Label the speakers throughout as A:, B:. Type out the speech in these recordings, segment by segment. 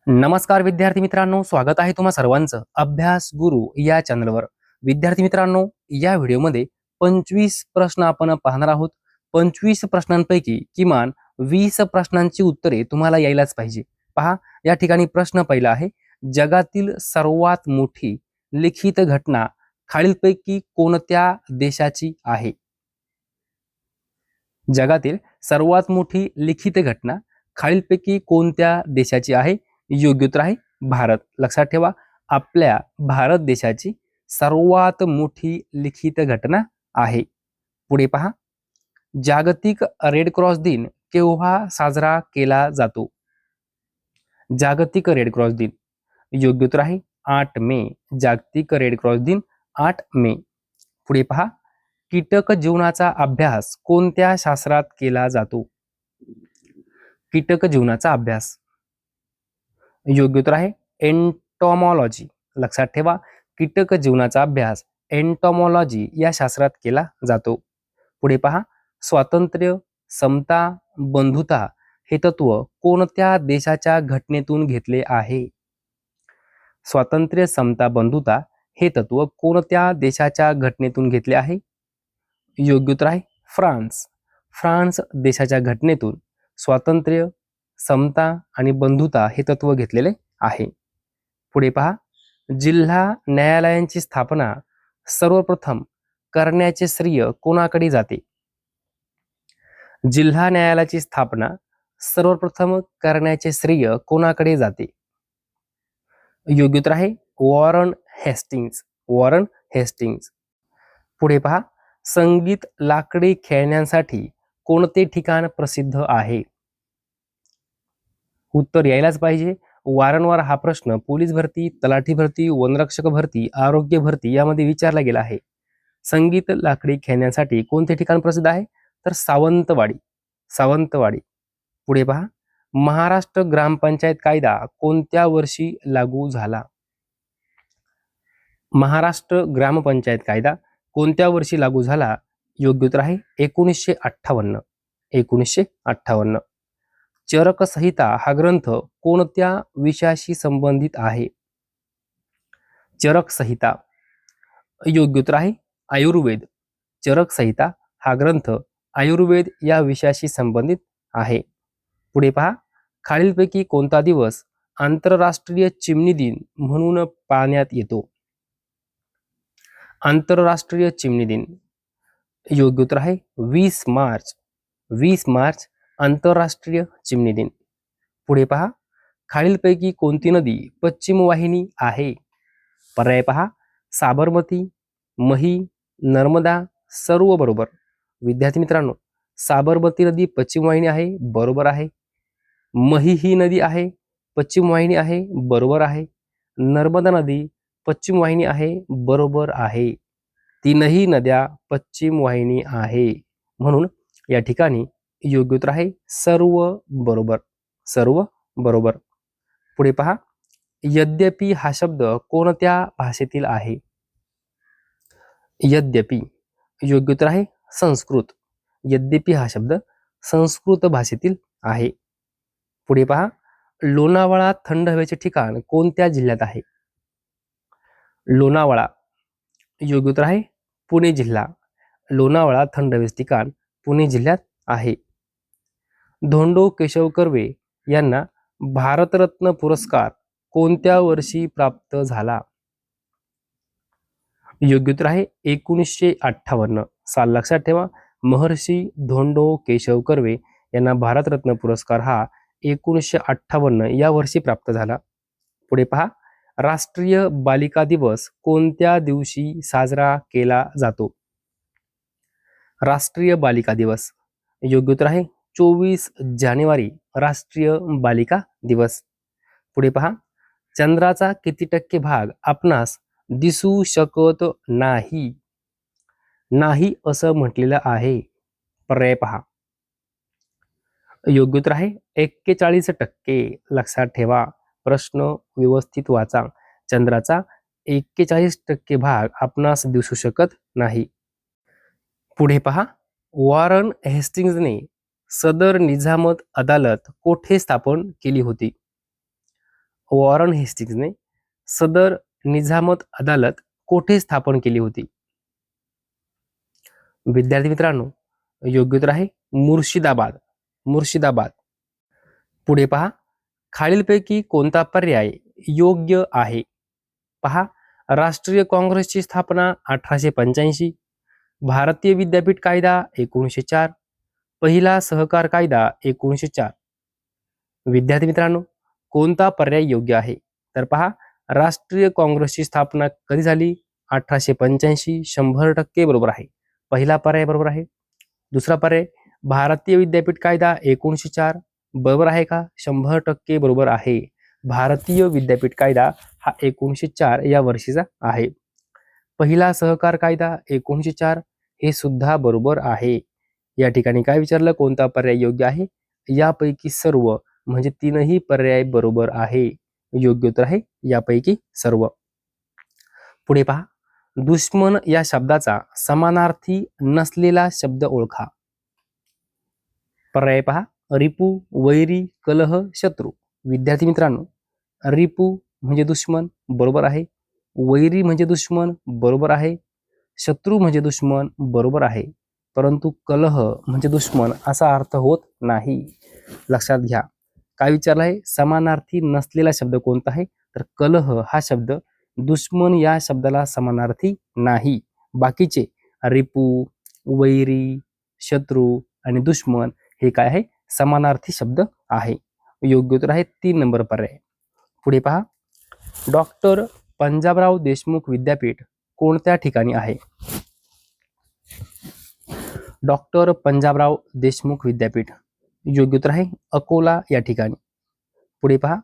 A: नमस्कार विद्यार्थी मित्रांनो, स्वागत आहे तुम्हा सर्वांचं अभ्यास गुरु या चॅनलवर. विद्यार्थी मित्रांनो, या व्हिडिओमध्ये 25 प्रश्न आपण पाहणार आहोत. 25 प्रश्नांपैकी किमान 20 प्रश्नांची उत्तरे तुम्हाला यायलाच पाहिजे. पहा, या ठिकाणी प्रश्न पहिला आहे, जगातील सर्वात मोठी लिखित घटना खालीलपैकी कोणत्या देशाची आहे? जगातील सर्वात मोठी लिखित घटना खालीलपैकी कोणत्या देशाची आहे? योग्य उत्तर आहे भारत. लक्षात ठेवा, आपल्या भारत देशाची सर्वात मोठी लिखित घटना आहे. पुढे पहा, जागतिक रेड क्रॉस दिन केव्हा साजरा केला जातो? जागतिक रेड क्रॉस दिन. योग्य उत्तर आहे 8 मे. जागतिक रेड क्रॉस दिन 8 मे. पुढे पहा, कीटक जीवनाचा अभ्यास कोणत्या शास्त्रात केला जातो? कीटक जीवनाचा अभ्यास. योग्य उत्तर आहे एंटॉमॉलॉजी. लक्षात ठेवा, कीटक जीवनाचा अभ्यास एंटॉमॉलॉजी या शास्त्रात केला जातो. पुढे पहा, स्वातंत्र्य, समता, बंधुता हे तत्व कोणत्या देशाच्या घटनेतून घेतले आहे? स्वातंत्र्य, समता, बंधुता हे तत्व कोणत्या देशाच्या घटनेतून घेतले आहे? योग्य उत्तर आहे फ्रान्स. फ्रान्स देशाच्या घटनेतून स्वातंत्र्य, समता आणि बंधुता हे तत्व घेतलेले आहे. पुढे पहा, जिल्हा न्यायालयांची स्थापना सर्वप्रथम करण्याचे श्रेय कोणाकडे जाते? जिल्हा न्यायालयाची स्थापना सर्वप्रथम करण्याचे श्रेय कोणाकडे जाते? योग्य उत्तर आहे वॉरन हेस्टिंग्स. Warren Hastings. पुढे पहा, संगीत लाकडी खेळण्यांसाठी कोणते ठिकाण प्रसिद्ध आहे? उत्तर यायलाच पाहिजे. वारंवार हा प्रश्न पोलीस भरती, तलाठी भरती, वनरक्षक भरती, आरोग्य भरती यामध्ये विचारला गेला आहे. संगीत लाकडी खेळण्यासाठी कोणते ठिकाण प्रसिद्ध आहे? तर सावंतवाडी. सावंतवाडी. पुढे पहा, महाराष्ट्र ग्रामपंचायत कायदा कोणत्या वर्षी लागू झाला? महाराष्ट्र ग्रामपंचायत कायदा कोणत्या वर्षी लागू झाला? योग्य उत्तर आहे 1958. 1958. चरक संहिता हा ग्रंथ कोणत्या विषयाशी संबंधित आहे? चरक संहिता. योग्य उत्तर आहे आयुर्वेद. चरक संहिता हा ग्रंथ आयुर्वेद या विषयाशी संबंधित आहे. पुढे पहा, खालीलपैकी कोणता दिवस आंतरराष्ट्रीय चिमणी दिन म्हणून पाळण्यात येतो? आंतरराष्ट्रीय चिमणी दिन. योग्य उत्तर आहे 20 मार्च. 20 मार्च आंतरराष्ट्रीय चिमणी दिन. पुढे पहा, खालीलपैकी कोणती नदी पश्चिम वाहिनी आहे? पर्याय पहा, साबरमती, मही, नर्मदा, सर्व बरोबर. विद्यार्थी मित्रांनो, साबरमती नदी पश्चिम वाहिनी आहे, बरोबर आहे. मही ही नदी आहे, पश्चिम वाहिनी आहे, बरोबर आहे. नर्मदा नदी पश्चिम वाहिनी आहे, बरोबर आहे. तीनही नद्या पश्चिम वाहिनी आहे, म्हणून या ठिकाणी योग्य उत्तर आहे सर्व बरोबर. सर्व बरोबर. पुढे पहा, यद्यपि हा शब्द कोणत्या भाषेतील आहे? यद्यपि. योग्य उत्तर आहे संस्कृत. यद्यपि हा शब्द संस्कृत भाषेतील आहे. पुढे पहा, लोणावळा थंड हवेचे ठिकाण कोणत्या जिल्ह्यात आहे? लोणावळा. योग्य उत्तर आहे पुणे जिल्हा. लोणावळा थंड हवेचे ठिकाण पुणे जिल्ह्यात आहे. धोंडो केशव कर्वे यांना भारतरत्न पुरस्कार कोणत्या वर्षी प्राप्त झाला? योग्य उत्तर आहे 1958. साल लक्षात ठेवा, महर्षी धोंडो केशव कर्वे यांना भारतरत्न पुरस्कार हा 1958 या वर्षी प्राप्त झाला. पुढे पहा, राष्ट्रीय बालिका दिवस कोणत्या दिवशी साजरा केला जातो? राष्ट्रीय बालिका दिवस. योग्य उत्तर आहे 24 जानेवारी राष्ट्रीय बालिका दिवस. पुढे पहा, चंद्राचा किती टक्के भाग आपणास दिसू शकत नाही? नाही असं म्हटलेलं आहे. पर्याय पहा. योग्य उत्तर आहे 41%. लक्षात ठेवा, प्रश्न व्यवस्थित वाचा. चंद्राचा 41% भाग आपणास दिसू शकत नाही. पुढे पहा, वॉरन हेस्टिंग्जने सदर निजामत अदालत कोठे स्थापन केली होती? वॉरन हेस्टिंग्सने सदर निजामत अदालत कोठे स्थापन केली होती? विद्यार्थी मित्रांनो, योग्य उत्तर आहे मुर्शिदाबाद. मुर्शिदाबाद. पुढे पहा, खालीलपैकी कोणता पर्याय योग्य आहे? पहा, राष्ट्रीय काँग्रेसची स्थापना 1885, भारतीय विद्यापीठ कायदा 1904, पहिला सहकार कायदा 1904. विद्यार्थी मित्रांनो, कोणता पर्याय योग्य आहे? तर पहा, राष्ट्रीय काँग्रेसची स्थापना कधी झाली? 1885. 100% बरोबर आहे. पहिला पर्याय बरोबर आहे. दुसरा पर्याय भारतीय विद्यापीठ कायदा 1904 बरोबर आहे का? 100% बरोबर आहे. भारतीय विद्यापीठ कायदा हा 1904 या वर्षीचा आहे. पहिला सहकार कायदा 1904 हे सुद्धा बरोबर आहे. या ठिकाणी काय विचारलं? कोणता पर्याय योग्य आहे? यापैकी सर्व म्हणजे तीनही पर्याय बरोबर आहे. योग्य उत्तर आहे यापैकी सर्व. पुढे पहा, दुश्मन या शब्दाचा समानार्थी नसलेला शब्द ओळखा. पर्याय पहा, रिपू, वैरी, कलह, शत्रू. विद्यार्थी मित्रांनो, रिपू म्हणजे दुश्मन बरोबर आहे, वैरी म्हणजे दुश्मन बरोबर आहे, शत्रू म्हणजे दुश्मन बरोबर आहे, परंतु कलह म्हणजे दुश्मन असा अर्थ होत नाही. लक्षात घ्या. काय विचारलं आहे? समानार्थी नसलेला शब्द कोणता आहे? तर कलह हा शब्द दुश्मन या शब्दाला समानार्थी नाही. बाकीचे रिपू, वैरी, शत्रू आणि दुश्मन हे काय आहे? समानार्थी शब्द आहे. योग्य उत्तर आहे 3 नंबर पर्याय. पुढे पहा, डॉक्टर पंजाबराव देशमुख विद्यापीठ कोणत्या ठिकाणी आहे? डॉक्टर पंजाबराव देशमुख विद्यापीठ. योग्य उत्तर आहे अकोला या ठिकाणी. पुढे पहा,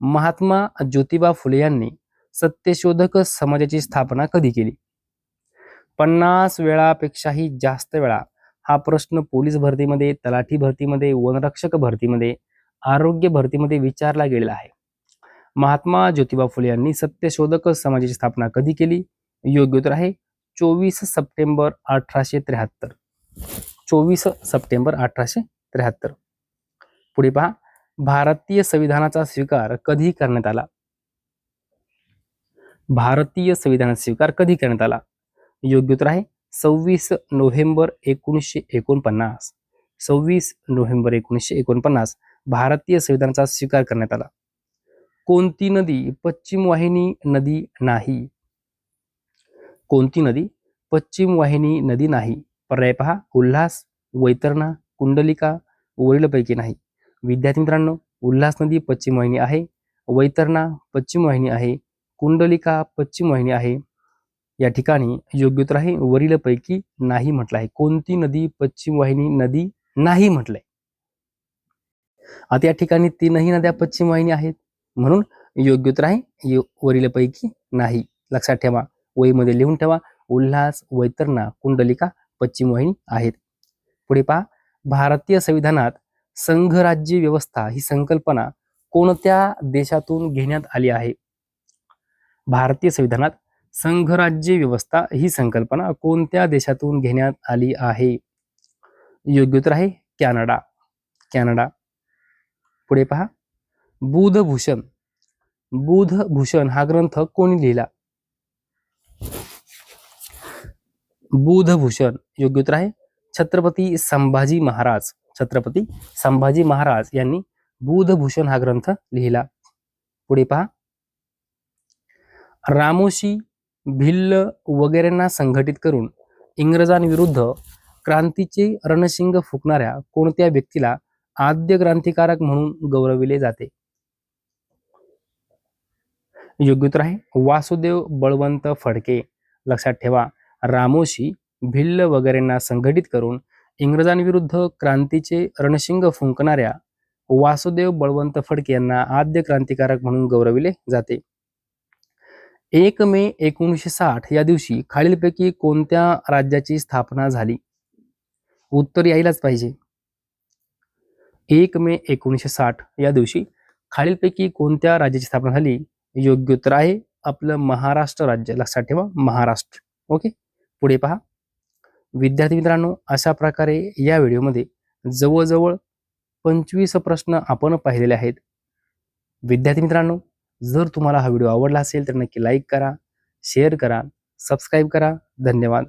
A: महात्मा ज्योतिबा फुले यांनी सत्यशोधक समाजाची स्थापना कधी केली? 50 वेळापेक्षाही जास्त वेळा हा प्रश्न पोलीस भरतीमध्ये, तलाठी भरतीमध्ये, वनरक्षक भरतीमध्ये, आरोग्य भरतीमध्ये विचारला गेलेला आहे. महात्मा ज्योतिबा फुले यांनी सत्यशोधक समाजाची स्थापना कधी केली? योग्य उत्तर आहे 24 सप्टेंबर 1873. 24 सप्टेंबर 1873. पुढे पहा, भारतीय संविधानाचा स्वीकार कधी करण्यात आला? भारतीय संविधानाचा स्वीकार कधी करण्यात आला? योग्य उत्तर आहे 26 नोव्हेंबर 1949. 26 नोव्हेंबर 1949 भारतीय संविधानाचा स्वीकार करण्यात आला. कोणती नदी पश्चिम वाहिनी नदी नाही? कोणती नदी पश्चिम वाहिनी नदी नाही? पर्याय पहा, उल्हास, वैतरणा, कुंडलिका, वरीलपैकी नाही. विद्यार्थी मित्रांनो, उल्हास नदी पश्चिम वाहिनी आहे, वैतरणा पश्चिम वाहिनी आहे, कुंडलिका पश्चिम वाहिनी आहे. या ठिकाणी योग्य उत्तर आहे वरीलपैकी नाही म्हटलं आहे. कोणती नदी पश्चिम वाहिनी नदी नाही म्हटलंय? आता या ठिकाणी तीनही नद्या पश्चिम वाहिनी आहेत, म्हणून योग्य उत्तर आहे वरीलपैकी नाही. लक्षात ठेवा, वहीमध्ये लिहून ठेवा. उल्हास, वैतरणा, कुंडलिका पश्चिम वाहिनी आहेत. पुढे पहा, भारतीय संविधानात संघराज्य व्यवस्था ही संकल्पना कोणत्या देशातून घेण्यात आली आहे? भारतीय संविधानात संघराज्य व्यवस्था ही संकल्पना कोणत्या देशातून घेण्यात आली आहे? योग्य उत्तर आहे कॅनडा. कॅनडा. पुढे पहा, बुधभूषण. बुधभूषण हा ग्रंथ कोणी लिहिला? बुधभूषण. योग्य उत्तर आहे छत्रपती संभाजी महाराज. छत्रपती संभाजी महाराज यांनी बुधभूषण हा ग्रंथ लिहिला. पुढे पहा, रामोशी, भिल्ल वगैरेंना संघटित करून इंग्रजांविरुद्ध क्रांतीचे रणशिंग फुंकणाऱ्या कोणत्या व्यक्तीला आद्य क्रांतिकारक म्हणून गौरविले जाते? योग्य उत्तर आहे वासुदेव बळवंत फडके. लक्षात ठेवा, रामोशी, भिल्ल वगैरेंना संघटित करून इंग्रजांविरुद्ध क्रांतीचे रणशिंग फुंकणाऱ्या वासुदेव बळवंत फडके यांना आद्य क्रांतिकारक म्हणून गौरविले जाते. 1 मे 1960 या दिवशी खालीलपैकी कोणत्या राज्याची स्थापना झाली? उत्तर यायलाच पाहिजे. 1 मे 1960 या दिवशी खालीलपैकी कोणत्या राज्याची स्थापना झाली? योग्य उत्तर आहे आपलं महाराष्ट्र राज्य. लक्षात ठेवा, महाराष्ट्र. ओके. पुढे पहा, विद्यार्थी मित्रांनो, अशा प्रकारे या व्हिडिओमध्ये जवळजवळ 25 प्रश्न आपण पाहिलेले आहेत. विद्यार्थी मित्रांनो, जर तुम्हाला हा व्हिडिओ आवडला असेल तर नक्की लाईक करा, शेअर करा, सबस्क्राईब करा. धन्यवाद.